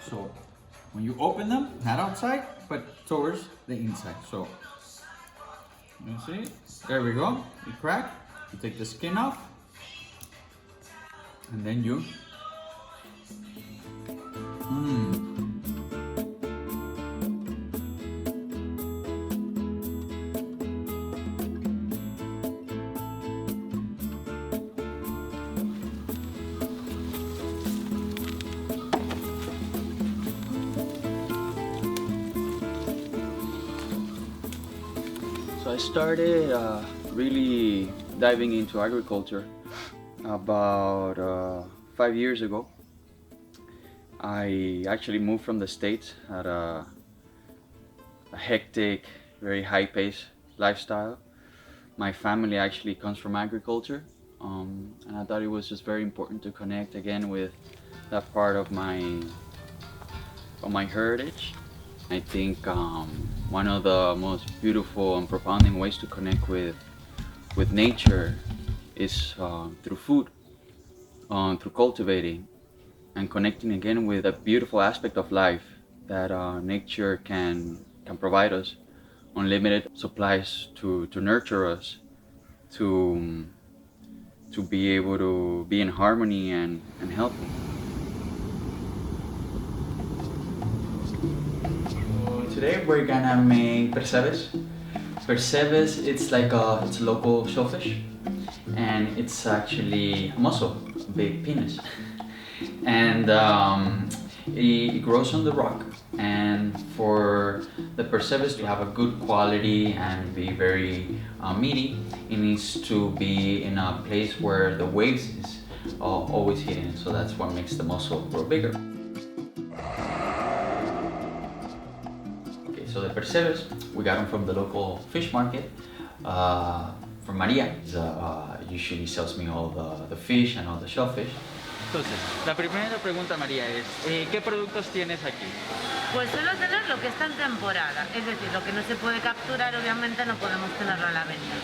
So when you open them, not outside, but towards the inside. So you see, there we go. You crack, you take the skin off, and then you So I started really diving into agriculture about 5 years ago. I actually moved from the States at a hectic, very high-paced lifestyle. My family actually comes from agriculture, and I thought it was just very important to connect again with that part of my heritage. I think one of the most beautiful and profounding ways to connect with nature is through food, through cultivating, and connecting again with a beautiful aspect of life that nature can provide us, unlimited supplies to nurture us, to be able to be in harmony and healthy. Today we're gonna make percebes. Percebes, it's like it's a local shellfish, and it's actually a mussel, a big penis, and it grows on the rock. And for the percebes to have a good quality and be very meaty, it needs to be in a place where the waves is always hitting. So that's what makes the mussel grow bigger. So the percebes, we got them from the local fish market. From María, usually sells me all the fish and all the shellfish. Entonces, la primera pregunta, María, es ¿qué productos tienes aquí? Pues suelo tener lo que está en temporada, es decir, lo que no se puede capturar obviamente no podemos tenerlo a la venta.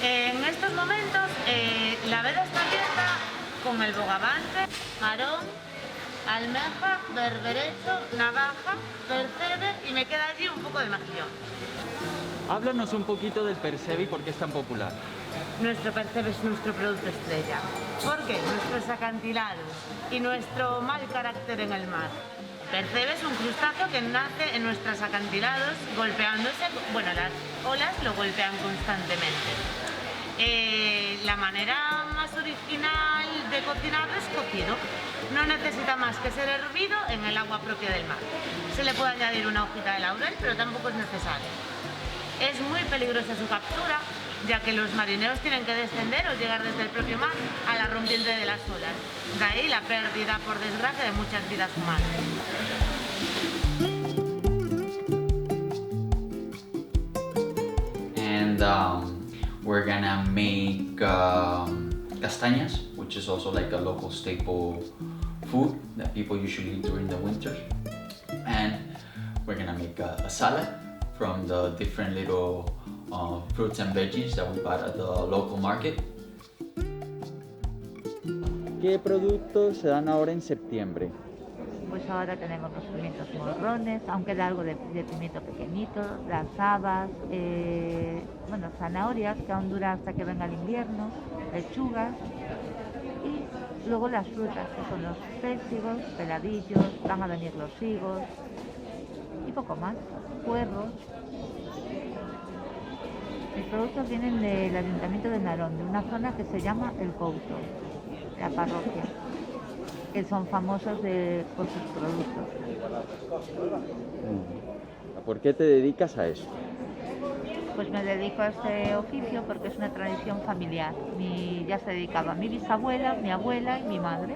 En estos momentos la veda está abierta con el bogavante, marón, almeja, berberecho, navaja, percebe y me queda allí un poco de mejillón. Háblanos un poquito del percebe y por qué es tan popular. Nuestro percebe es nuestro producto estrella. ¿Por qué? Nuestros acantilados y nuestro mal carácter en el mar. Percebe es un crustáceo que nace en nuestros acantilados golpeándose, bueno, las olas lo golpean constantemente. La manera más original de cocinarlo es cocido. No necesita más que ser hervido en el agua propia del mar. Se le puede añadir una hojita de laurel, pero tampoco es necesario. Es muy peligrosa su captura, ya que los marineros tienen que descender o llegar desde el propio mar a la rompiente de las olas. De ahí la pérdida, por desgracia, de muchas vidas humanas. And we're gonna make castañas, which is also like a local staple food that people usually eat during the winter. And we're gonna make a salad from the different little fruits and veggies that we bought at the local market. ¿Qué productos se dan ahora en septiembre? Pues ahora tenemos los pimientos morrones, aunque da algo de pimiento pequeñito, las habas, bueno, zanahorias, que aún dura hasta que venga el invierno, lechugas, y luego las frutas, que son los pésigos, peladillos, van a venir los higos, y poco más, puerros. Mis productos vienen del Ayuntamiento de Narón, de una zona que se llama El Couto, la parroquia, que son famosos por sus productos. ¿Por qué te dedicas a eso? Pues me dedico a este oficio porque es una tradición familiar. Ya se dedicaba mi bisabuela, mi abuela y mi madre.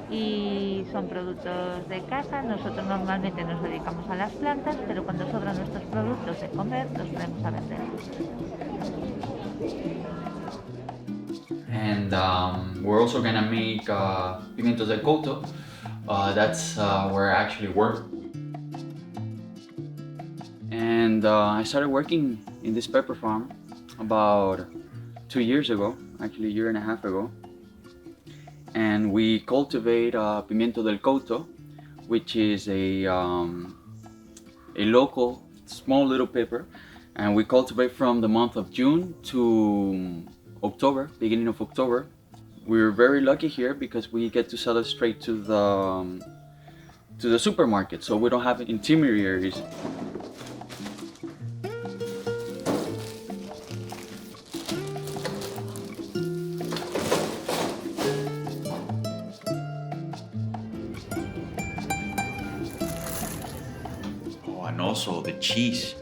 Y son productos de casa. Nosotros normalmente nos dedicamos a las plantas, pero cuando sobran nuestros productos de comer, los traemos a vender. And we're also gonna make pimientos del Couto. That's where I actually work. And I started working in this pepper farm about 2 years ago, actually a year and a half ago. And we cultivate pimiento del Couto, which is a local small little pepper, and we cultivate from the month of June to October, beginning of October. We're very lucky here because we get to sell it straight to the supermarket, so we don't have intermediaries. And also the cheese,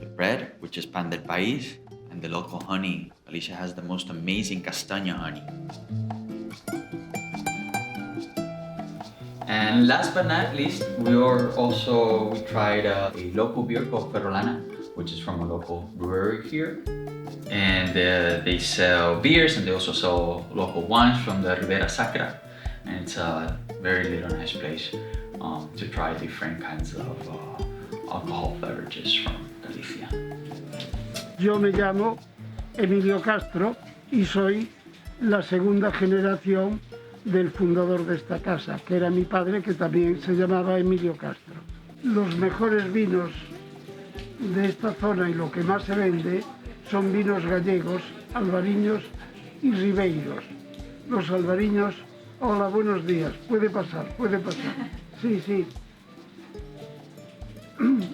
the bread, which is pan del país, and the local honey. Galicia has the most amazing castaña honey. And last but not least, we tried a local beer called Ferrolana, which is from a local brewery here. And they sell beers, and they also sell local wines from the Ribera Sacra. And it's a very little nice place to try different kinds of alcohol beverages from Galicia. Yo me llamo Emilio Castro y soy la segunda generación del fundador de esta casa, que era mi padre, que también se llamaba Emilio Castro. Los mejores vinos de esta zona y lo que más se vende son vinos gallegos, albariños y ribeiros. Los albariños, hola, buenos días, puede pasar. Sí, sí.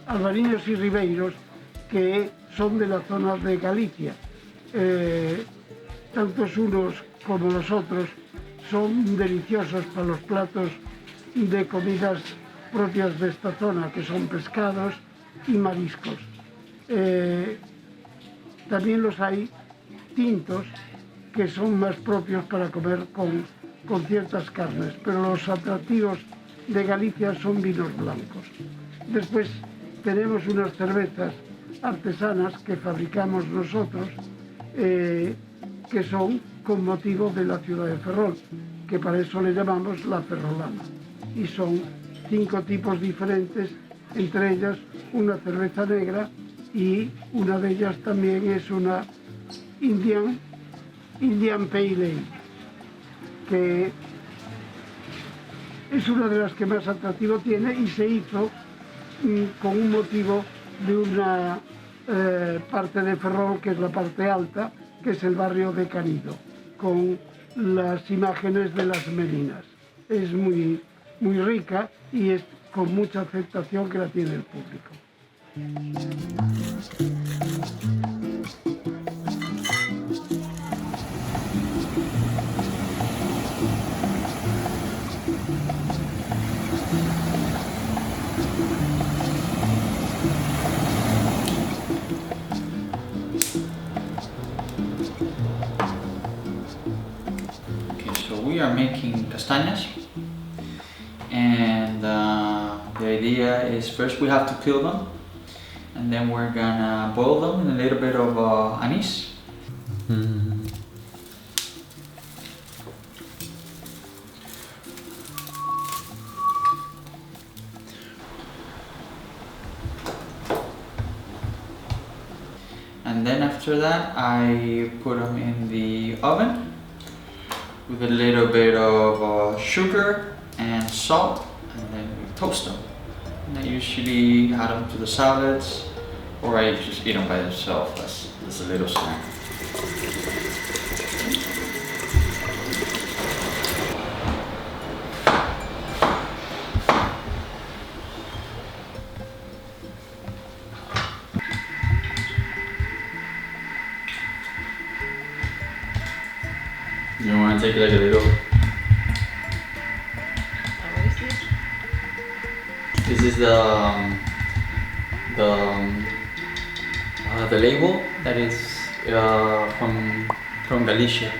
Albariños y ribeiros que son de la zona de Galicia. Tantos unos como los otros son deliciosos para los platos de comidas propias de esta zona, que son pescados y mariscos. También los hay tintos, que son más propios para comer con ciertas carnes, pero los atractivos de Galicia son vinos blancos. Después tenemos unas cervezas artesanas que fabricamos nosotros, que son con motivo de la ciudad de Ferrol, que para eso le llamamos la Ferrolana. Y son 5 tipos diferentes, entre ellas una cerveza negra, y una de ellas también es una Indian Pale Ale, que es una de las que más atractivo tiene y se hizo con un motivo de una parte de Ferrol, que es la parte alta, que es el barrio de Canido, con las imágenes de las meninas. Es muy rica y es con mucha aceptación que la tiene el público. We are making castañas, and the idea is first we have to peel them, and then we're gonna boil them in a little bit of anise. And then after that I put them in the oven with a little bit of sugar and salt, and then we toast them. And I usually add them to the salads, or I just eat them by themselves as a little snack. You want to take like a little? What is this? This is the label that is from Galicia.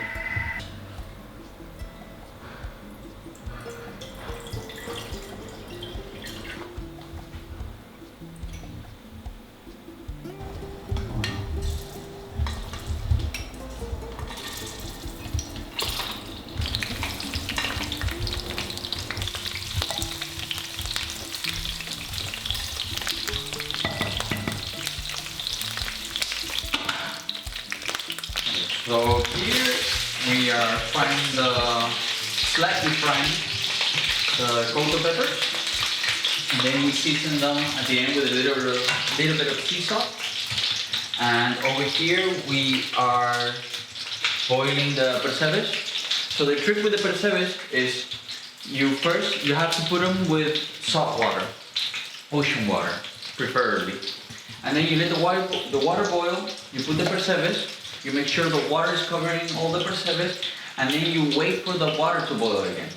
So here we are frying slightly frying the cocoa peppers, and then we season them at the end with a little bit of sea salt. And over here we are boiling the percebes. So the trick with the percebes is you have to put them with salt water, ocean water, preferably. And then you let the water boil, you put the percebes, you make sure the water is covering all the percebes, and then you wait for the water to boil again.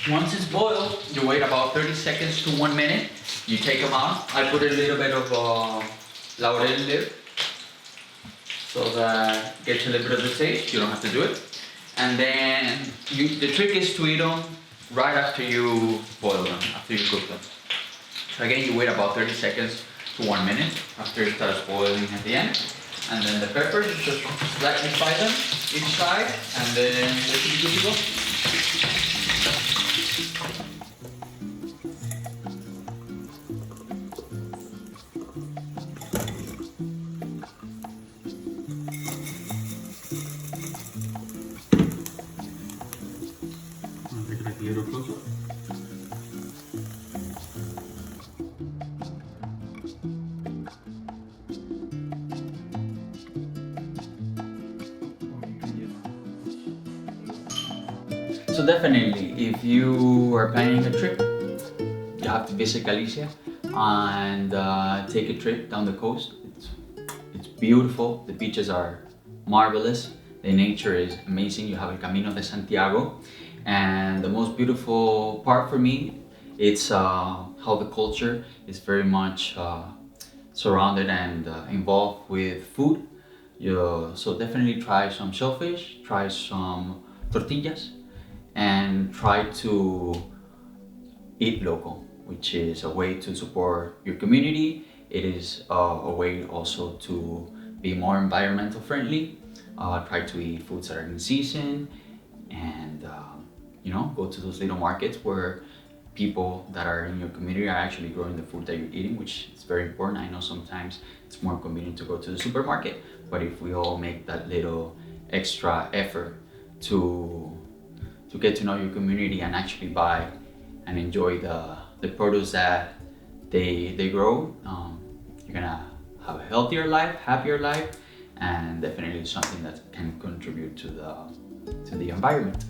Once it's boiled, you wait about 30 seconds to 1 minute, you take them out. I put a little bit of laurel leaf, so that gets a little bit of the taste. You don't have to do it. And then the trick is to eat them right after you boil them, after you cook them. So again, you wait about 30 seconds to 1 minute after it starts boiling at the end. And then the peppers, just slightly fry them each side, and then they should be good to go. So definitely, if you are planning a trip, you have to visit Galicia and take a trip down the coast. It's beautiful, the beaches are marvelous, the nature is amazing. You have El Camino de Santiago, and the most beautiful part for me, it's how the culture is very much surrounded and involved with food. So definitely try some shellfish, try some tortillas, and try to eat local, which is a way to support your community. It is a way also to be more environmental friendly. Try to eat foods that are in season, and go to those little markets where people that are in your community are actually growing the food that you're eating, which is very important. I know sometimes it's more convenient to go to the supermarket, but if we all make that little extra effort to get to know your community and actually buy and enjoy the produce that they grow, you're gonna have a healthier life, happier life, and definitely something that can contribute to the environment.